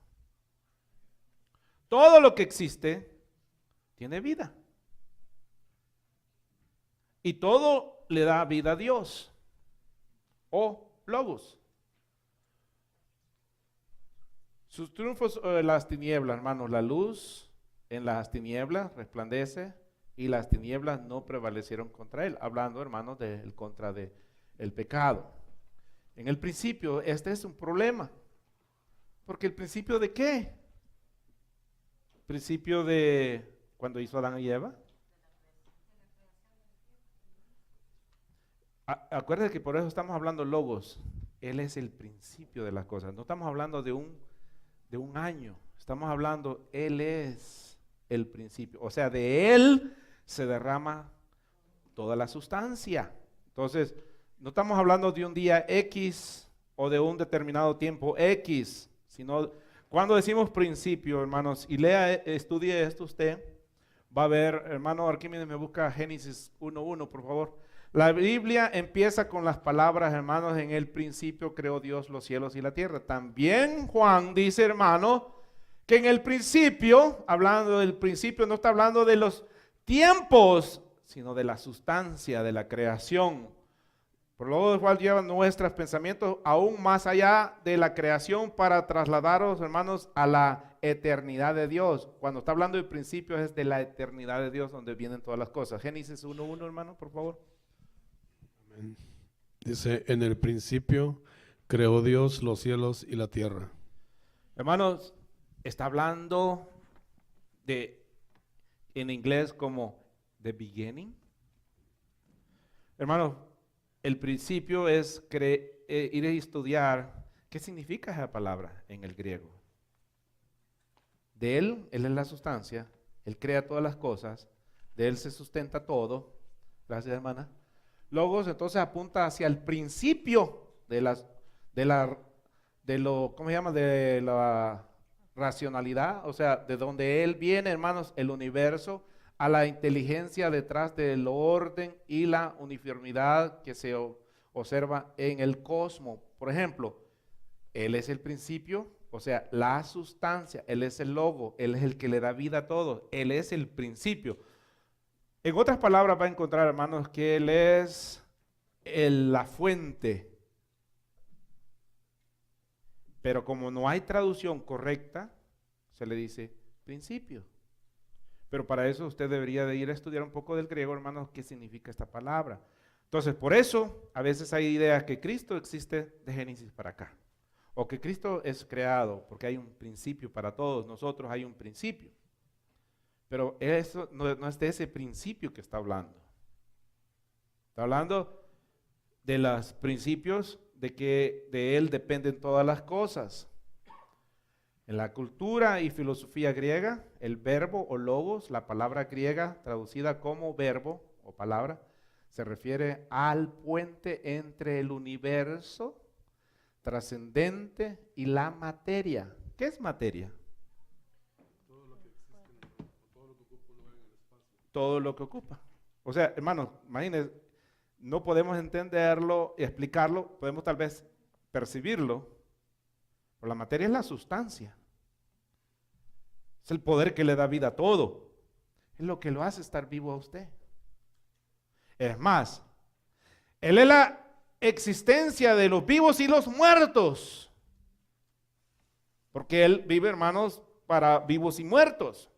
Todo lo que existe tiene vida. Y todo le da vida a Dios o Logos. Sus triunfos las tinieblas, hermanos, la luz en las tinieblas resplandece y las tinieblas no prevalecieron contra él, hablando, hermanos, contra el pecado. En el principio, este es un problema, porque el principio ¿de qué? Principio de cuando hizo Adán y Eva. Acuérdense que por eso estamos hablando logos. Él es el principio de las cosas. No estamos hablando de un año. Estamos hablando, Él es el principio. O sea, de Él se derrama toda la sustancia. Entonces, no estamos hablando de un día X o de un determinado tiempo X, sino cuando decimos principio, hermanos, y estudie esto usted, va a ver, hermano Arquímedes, me busca Génesis 1:1, por favor. La Biblia empieza con las palabras, hermanos, en el principio creó Dios los cielos y la tierra. También Juan dice, hermano, que en el principio, hablando del principio, no está hablando de los tiempos, sino de la sustancia, de la creación. Por lo cual llevan nuestros pensamientos aún más allá de la creación para trasladaros, hermanos, a la eternidad de Dios. Cuando está hablando del principio es de la eternidad de Dios donde vienen todas las cosas. Génesis 1:1, hermano, por favor. Dice, en el principio creó Dios los cielos y la tierra. Hermanos, está hablando de en inglés como the beginning. Hermano, el principio es ir a estudiar qué significa esa palabra en el griego. De Él es la sustancia, Él crea todas las cosas, de Él se sustenta todo. Gracias, hermana. Logos entonces apunta hacia el principio de la racionalidad, o sea, de donde Él viene, hermanos, el universo, a la inteligencia detrás del orden y la uniformidad que se observa en el cosmos. Por ejemplo, Él es el principio, o sea, la sustancia, Él es el logo, Él es el que le da vida a todo, Él es el principio. En otras palabras va a encontrar, hermanos, que Él es la fuente. Pero como no hay traducción correcta, se le dice principio. Pero para eso usted debería de ir a estudiar un poco del griego, hermanos, qué significa esta palabra. Entonces, por eso, a veces hay ideas que Cristo existe de Génesis para acá. O que Cristo es creado, porque hay un principio para todos nosotros, hay un principio. Pero eso no es de ese principio que está hablando. Está hablando de los principios de que de Él dependen todas las cosas. En la cultura y filosofía griega, el verbo o logos, la palabra griega traducida como verbo o palabra, se refiere al puente entre el universo trascendente y la materia. ¿Qué es materia? Todo lo que ocupa. O sea, hermanos, imagínense, no podemos entenderlo y explicarlo, podemos tal vez percibirlo, pero la materia es la sustancia. Es el poder que le da vida a todo. Es lo que lo hace estar vivo a usted. Es más, Él es la existencia de los vivos y los muertos. Porque Él vive, hermanos, para vivos y muertos.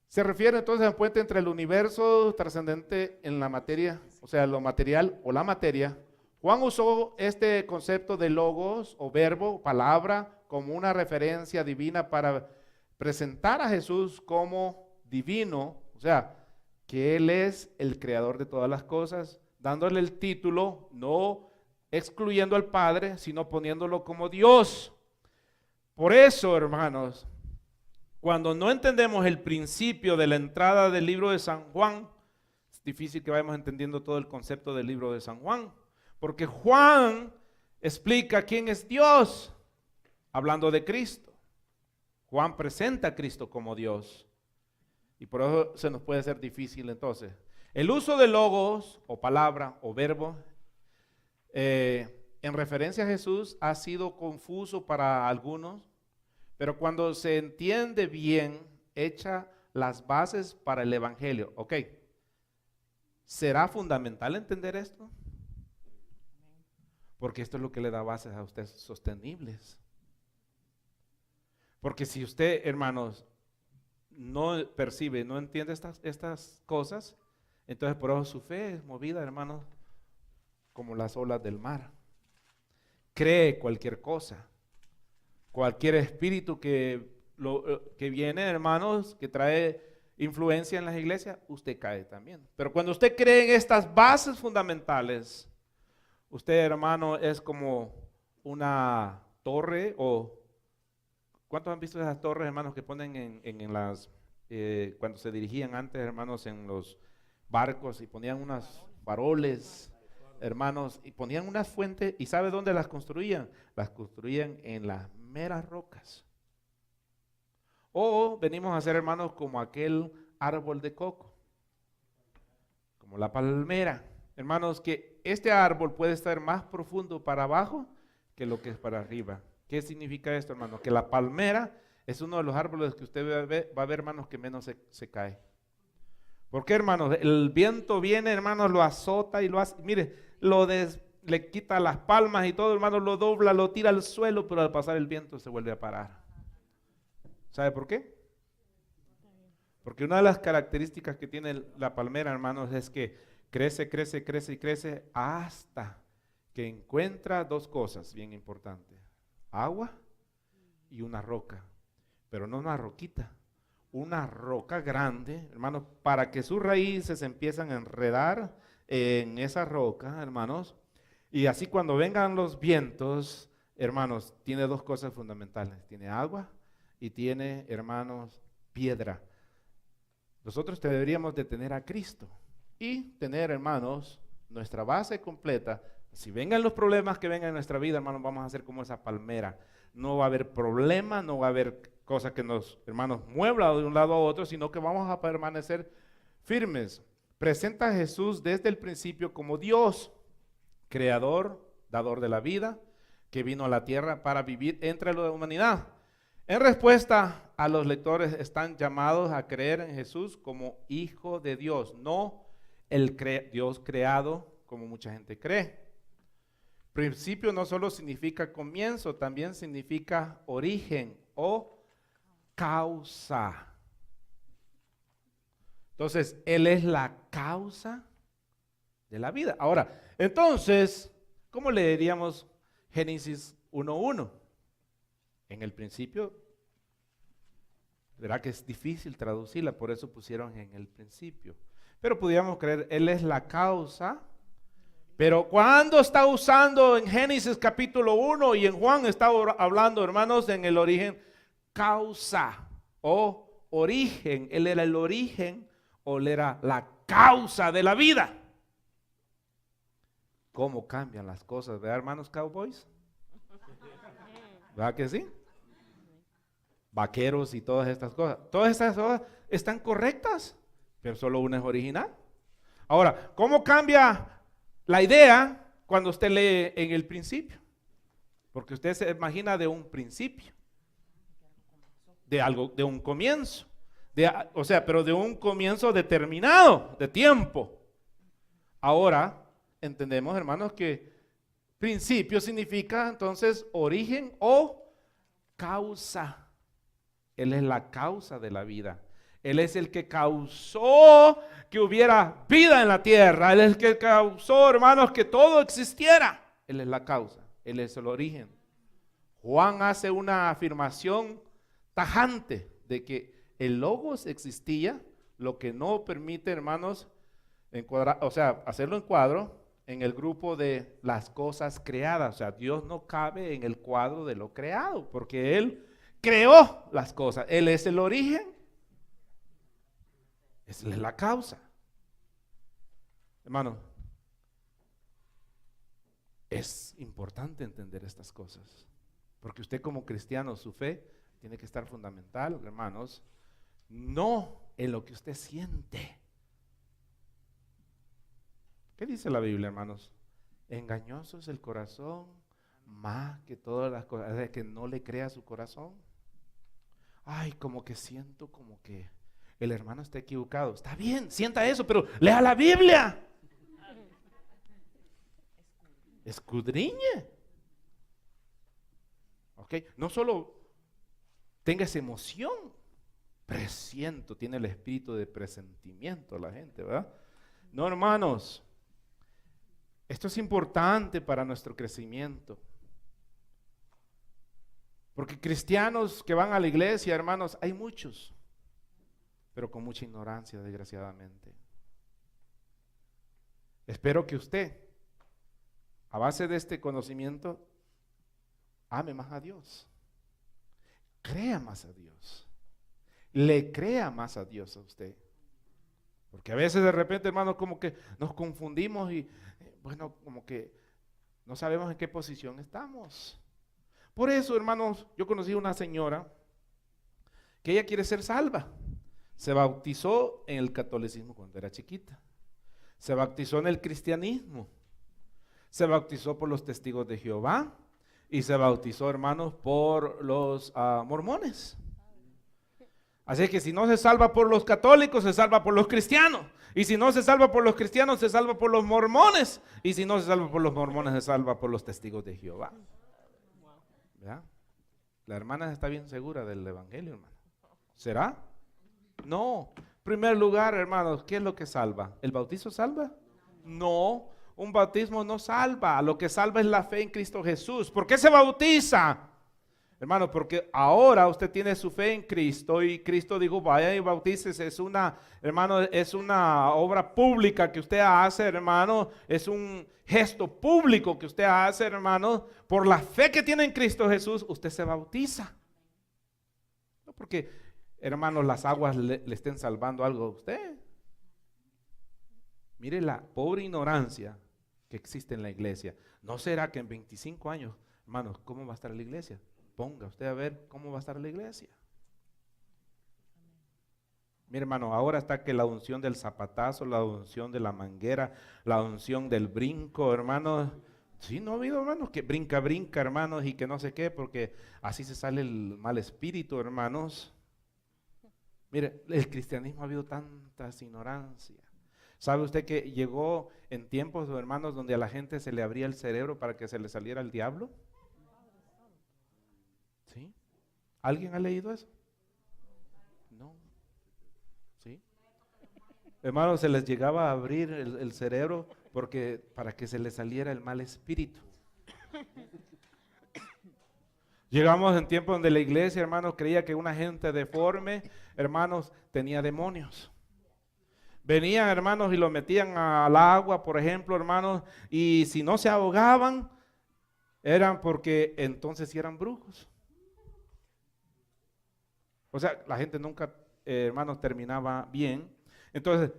Se refiere entonces al puente entre el universo trascendente en la materia, o sea, lo material o la materia. Juan usó este concepto de logos o verbo, palabra, como una referencia divina para presentar a Jesús como divino, o sea, que Él es el creador de todas las cosas, dándole el título, no excluyendo al Padre, sino poniéndolo como Dios. Por eso, hermanos, cuando no entendemos el principio de la entrada del libro de San Juan, es difícil que vayamos entendiendo todo el concepto del libro de San Juan, porque Juan explica quién es Dios, hablando de Cristo. Juan presenta a Cristo como Dios, y por eso se nos puede hacer difícil entonces. El uso de logos, o palabra, o verbo, en referencia a Jesús ha sido confuso para algunos, pero cuando se entiende bien, echa las bases para el evangelio. Ok, ¿será fundamental entender esto? Porque esto es lo que le da bases a ustedes sostenibles. Porque si usted, hermanos, no percibe, no entiende estas cosas, entonces por eso su fe es movida, hermanos, como las olas del mar. Cree cualquier cosa. Cualquier espíritu que viene, hermanos, que trae influencia en las iglesias, usted cae también. Pero cuando usted cree en estas bases fundamentales, usted, hermano, es como una torre o... ¿Cuántos han visto esas torres, hermanos, que ponen en las... cuando se dirigían antes, hermanos, en los barcos y ponían unos faroles, hermanos, y ponían unas fuentes, ¿y sabe dónde las construían? Las construían en las meras rocas. O venimos a ser, hermanos, como aquel árbol de coco, como la palmera. Hermanos, que este árbol puede estar más profundo para abajo que lo que es para arriba. ¿Qué significa esto, hermanos? Que la palmera es uno de los árboles que usted va a ver, hermanos, que menos se cae. ¿Por qué, hermanos? El viento viene, hermanos, lo azota y lo hace, mire, le quita las palmas y todo, hermanos, lo dobla, lo tira al suelo, pero al pasar el viento se vuelve a parar. ¿Sabe por qué? Porque una de las características que tiene la palmera, hermanos, es que crece, crece, crece y crece hasta que encuentra dos cosas bien importantes: agua y una roca, pero no una roquita, una roca grande, hermanos, para que sus raíces empiezan a enredar en esa roca, hermanos. Y así cuando vengan los vientos, hermanos, tiene dos cosas fundamentales. Tiene agua y tiene, hermanos, piedra. Nosotros deberíamos de tener a Cristo y tener, hermanos, nuestra base completa. Si vengan los problemas que vengan en nuestra vida, hermanos, vamos a ser como esa palmera. No va a haber problema, no va a haber cosa que nos, hermanos, mueva de un lado a otro, sino que vamos a permanecer firmes. Presenta a Jesús desde el principio como Dios, creador, dador de la vida, que vino a la tierra para vivir entre la humanidad. En respuesta a los lectores están llamados a creer en Jesús como Hijo de Dios, no el Dios creado como mucha gente cree. Principio no solo significa comienzo, también significa origen o causa. Entonces, Él es la causa de la vida. Ahora, entonces, ¿cómo leeríamos Génesis 1:1? En el principio, verá que es difícil traducirla, por eso pusieron en el principio. Pero pudiéramos creer, Él es la causa. Pero cuando está usando en Génesis capítulo 1 y en Juan está hablando, hermanos, en el origen, causa o origen. Él era el origen o él era la causa de la vida. ¿Cómo cambian las cosas, verdad, hermanos cowboys? ¿Verdad que sí? Vaqueros y todas estas cosas. Todas estas cosas están correctas, pero solo una es original. Ahora, ¿cómo cambia la idea cuando usted lee en el principio? Porque usted se imagina de un principio, de algo, de un comienzo, pero de un comienzo determinado, de tiempo. Ahora entendemos, hermanos, que principio significa entonces origen o causa. Él es la causa de la vida. Él es el que causó que hubiera vida en la tierra. Él es el que causó, hermanos, que todo existiera. Él es la causa. Él es el origen. Juan hace una afirmación tajante de que el logos existía, lo que no permite, hermanos, hacerlo en cuadro en el grupo de las cosas creadas. O sea, Dios no cabe en el cuadro de lo creado, porque Él creó las cosas. Él es el origen. Esa es la causa. Hermano, es importante entender estas cosas, porque usted como cristiano, su fe tiene que estar fundamental, hermanos, no en lo que usted siente. ¿Qué dice la Biblia, hermanos? Engañoso es el corazón más que todas las cosas. Es de que no le crea su corazón. Ay, como que siento como que el hermano está equivocado. Está bien, sienta eso, pero lea la Biblia. Escudriñe. ¿Ok? No solo tenga esa emoción, presiento, tiene el espíritu de presentimiento la gente, ¿verdad? No, hermanos, esto es importante para nuestro crecimiento. Porque cristianos que van a la iglesia, hermanos, hay muchos, pero con mucha ignorancia, desgraciadamente. Espero que usted, a base de este conocimiento, ame más a Dios, crea más a Dios, le crea más a Dios a usted. Porque a veces de repente, hermanos, como que nos confundimos y, bueno, como que no sabemos en qué posición estamos. Por eso, hermanos, yo conocí a una señora que ella quiere ser salva. Se bautizó en el catolicismo cuando era chiquita. Se bautizó en el cristianismo. Se bautizó por los testigos de Jehová. Y se bautizó, hermanos, por los mormones. Así que si no se salva por los católicos, se salva por los cristianos. Y si no se salva por los cristianos, se salva por los mormones. Y si no se salva por los mormones, se salva por los testigos de Jehová. ¿Ya? La hermana está bien segura del evangelio, hermano. ¿Será? No. En primer lugar, hermanos, ¿qué es lo que salva? ¿El bautizo salva? No. Un bautismo no salva. Lo que salva es la fe en Cristo Jesús. ¿Por qué se bautiza? Hermano, porque ahora usted tiene su fe en Cristo y Cristo dijo, vaya y bautícese. Es una, hermano, es una obra pública que usted hace, hermano. Es un gesto público que usted hace, hermano. Por la fe que tiene en Cristo Jesús, usted se bautiza. No porque, hermano, las aguas le estén salvando algo a usted. Mire la pobre ignorancia que existe en la iglesia. ¿No será que en 25 años, hermanos, cómo va a estar la iglesia? Ponga usted a ver cómo va a estar la iglesia. Mire, hermano, ahora está que la unción del zapatazo, la unción de la manguera, la unción del brinco, hermanos. Sí, no ha habido, hermanos, que brinca, hermanos, y que no sé qué, porque así se sale el mal espíritu, hermanos. Mire, el cristianismo ha habido tantas ignorancias. ¿Sabe usted que llegó en tiempos, hermanos, donde a la gente se le abría el cerebro para que se le saliera el diablo? ¿Sí? ¿Alguien ha leído eso? No. ¿Sí? Hermanos, se les llegaba a abrir el cerebro para que se les saliera el mal espíritu. Llegamos en tiempos donde la iglesia, hermanos, creía que una gente deforme, hermanos, tenía demonios. Venían, hermanos, y lo metían al agua, por ejemplo, hermanos, y si no se ahogaban, eran porque entonces sí eran brujos. O sea, la gente nunca, hermanos, terminaba bien. Entonces,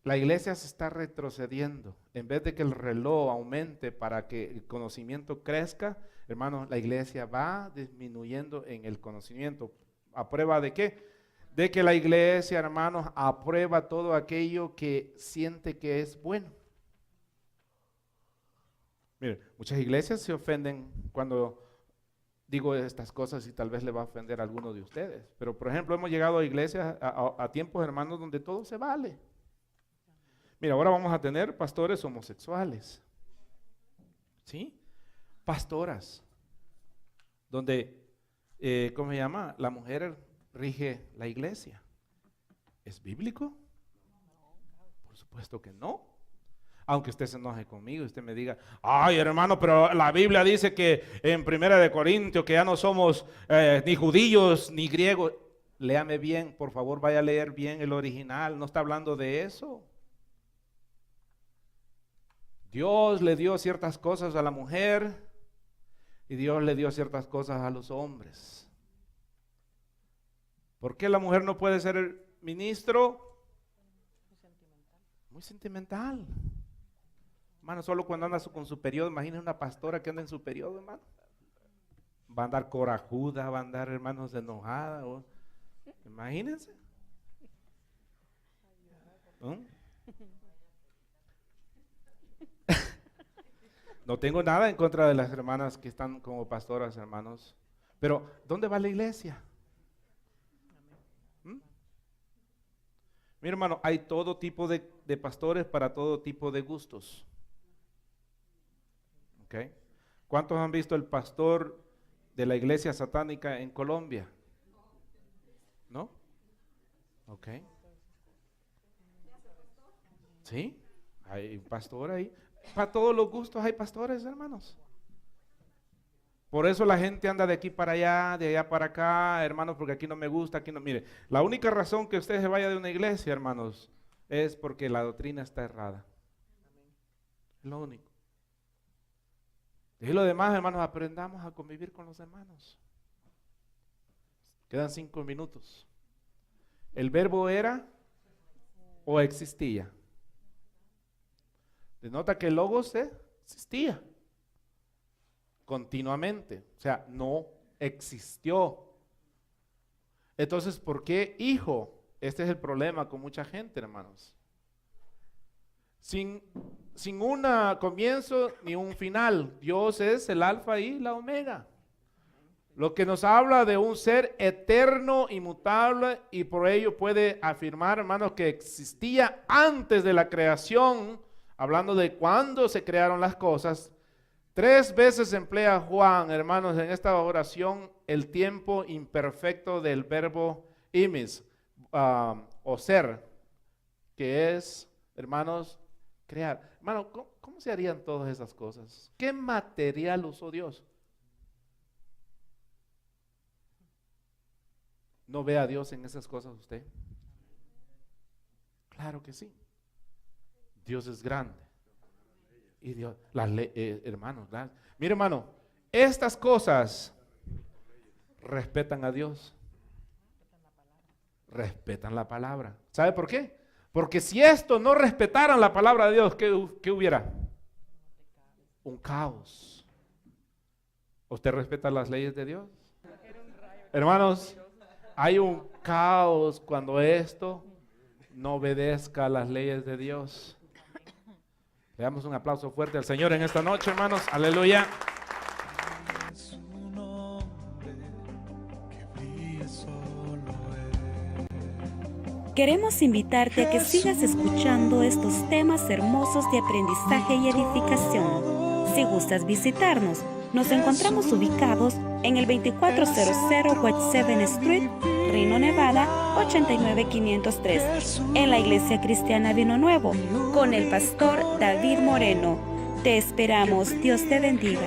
la iglesia se está retrocediendo. En vez de que el reloj aumente para que el conocimiento crezca, hermanos, la iglesia va disminuyendo en el conocimiento. ¿A prueba de qué? De que la iglesia, hermanos, aprueba todo aquello que siente que es bueno. Miren, muchas iglesias se ofenden cuando digo estas cosas y tal vez le va a ofender a alguno de ustedes. Pero, por ejemplo, hemos llegado a iglesias a tiempos, hermanos, donde todo se vale. Mira, ahora vamos a tener pastores homosexuales. ¿Sí? Pastoras. Donde, ¿cómo se llama? La mujer rige la iglesia. ¿Es bíblico? Por supuesto que no. Aunque usted se enoje conmigo y usted me diga, ay hermano, pero la Biblia dice que en 1 Corintios que ya no somos ni judíos ni griegos. Léame bien, por favor, vaya a leer bien el original, no está hablando de eso. Dios le dio ciertas cosas a la mujer y Dios le dio ciertas cosas a los hombres. ¿Por qué la mujer no puede ser ministro? Muy sentimental. Hermano, solo cuando anda con su periodo, imagínense una pastora que anda en su periodo, hermano. Va a andar corajuda, va a andar, hermanos, enojada. Imagínense. No tengo nada en contra de las hermanas que están como pastoras, hermanos. Pero, ¿dónde va la iglesia? Mi hermano, hay todo tipo de pastores para todo tipo de gustos. ¿Okay? ¿Cuántos han visto el pastor de la iglesia satánica en Colombia? ¿No? Ok. ¿Sí? Hay un pastor ahí. Para todos los gustos hay pastores, hermanos. Por eso la gente anda de aquí para allá, de allá para acá, hermanos, porque aquí no me gusta, aquí no. Mire, la única razón que usted se vaya de una iglesia, hermanos, es porque la doctrina está errada. Es lo único. Y lo demás, hermanos, aprendamos a convivir con los hermanos. Quedan 5 minutos. ¿El verbo era o existía? Denota que el logos existía continuamente, o sea, no existió. Entonces, ¿por qué hijo? Este es el problema con mucha gente, hermanos. Sin un comienzo ni un final. Dios es el alfa y la omega. Lo que nos habla de un ser eterno, inmutable, y por ello puede afirmar, hermanos, que existía antes de la creación, hablando de cuándo se crearon las cosas. 3 veces emplea Juan, hermanos, en esta oración el tiempo imperfecto del verbo imis, o ser, que es, hermanos, crear. Hermano, ¿cómo se harían todas esas cosas? ¿Qué material usó Dios? ¿No ve a Dios en esas cosas usted? Claro que sí. Dios es grande. Y Dios, hermanos, mire hermano, estas cosas respetan a Dios. Respetan la palabra. ¿Sabe por qué? Porque si esto no respetaran la palabra de Dios, ¿qué hubiera? Un caos. ¿Usted respeta las leyes de Dios? Hermanos, hay un caos cuando esto no obedezca a las leyes de Dios. Le damos un aplauso fuerte al Señor en esta noche, hermanos. Aleluya. Queremos invitarte a que sigas escuchando estos temas hermosos de aprendizaje y edificación. Si gustas visitarnos, nos encontramos ubicados en el 2400 West 7th Street, Reno, Nevada, 89503, en la Iglesia Cristiana Vino Nuevo, con el pastor David Moreno. Te esperamos. Dios te bendiga.